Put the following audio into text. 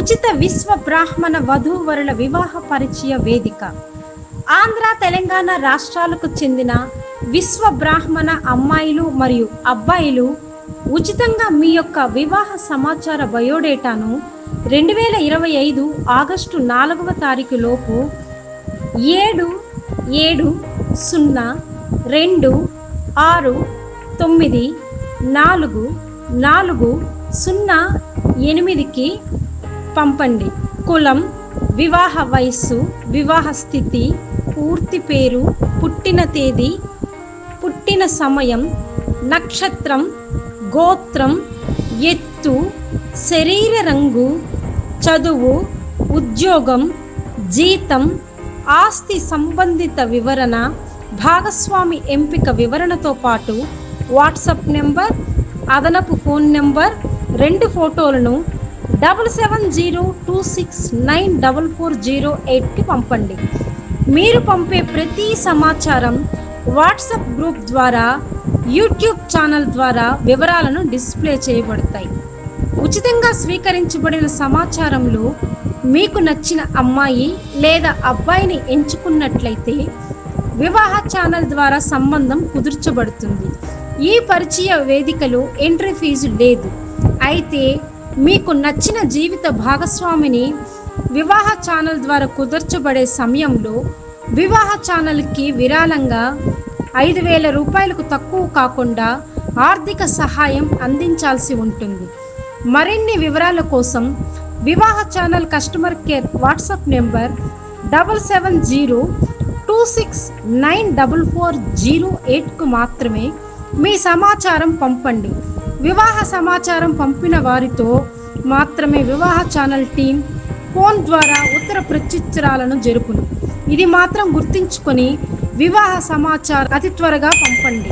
ఉచిత విశ్వ బ్రాహ్మణ వధూవరుల వివాహ పరిచయ వేదిక. ఆంధ్ర, తెలంగాణ రాష్ట్రాలకు చెందిన విశ్వ బ్రాహ్మణ అమ్మాయిలు మరియు అబ్బాయిలు ఉచితంగా మీ యొక్క వివాహ సమాచార బయోడేటాను 2025 ఆగస్టు 4వ తారీఖు లోపు 7726944008కి పంపండి. కులం, వివాహ వయస్సు, వివాహ స్థితి, పూర్తి పేరు, పుట్టిన తేదీ, పుట్టిన సమయం, నక్షత్రం, గోత్రం, ఎత్తు, శరీర రంగు, చదువు, ఉద్యోగం, జీతం, ఆస్తి సంబంధిత వివరణ, భాగస్వామి ఎంపిక వివరణతో పాటు వాట్సాప్ నెంబర్, అదనపు ఫోన్ నెంబర్, 2 ఫోటోలను 7702694408కి పంపండి. మీరు పంపే ప్రతి సమాచారం వాట్సాప్ గ్రూప్ ద్వారా, యూట్యూబ్ ఛానల్ ద్వారా వివరాలను డిస్ప్లే చేయబడతాయి. ఉచితంగా స్వీకరించబడిన సమాచారంలో మీకు నచ్చిన అమ్మాయి లేదా అబ్బాయిని ఎంచుకున్నట్లయితే వివాహ ఛానల్ ద్వారా సంబంధం కుదుర్చబడుతుంది. ఈ పరిచయ వేదికలో ఎంట్రీ ఫీజు లేదు. అయితే మీకు నచ్చిన జీవిత భాగస్వామిని వివాహ ఛానల్ ద్వారా కుదర్చబడే సమయంలో వివాహ ఛానల్కి విరాళంగా 5,000 రూపాయలకు తక్కువ కాకుండా ఆర్థిక సహాయం అందించాల్సి ఉంటుంది. మరిన్ని వివరాల కోసం వివాహ channel customer care WhatsApp number 770226944008కు మాత్రమే మీ సమాచారం పంపండి. వివాహ సమాచారం పంపిన వారితో మాత్రమే వివాహ ఛానల్ టీం ఫోన్ ద్వారా ఉత్తర ప్రత్యుత్తరాలను జరుపును. ఇది మాత్రం గుర్తుంచుకొని వివాహ సమాచారం అతి త్వరగా పంపండి.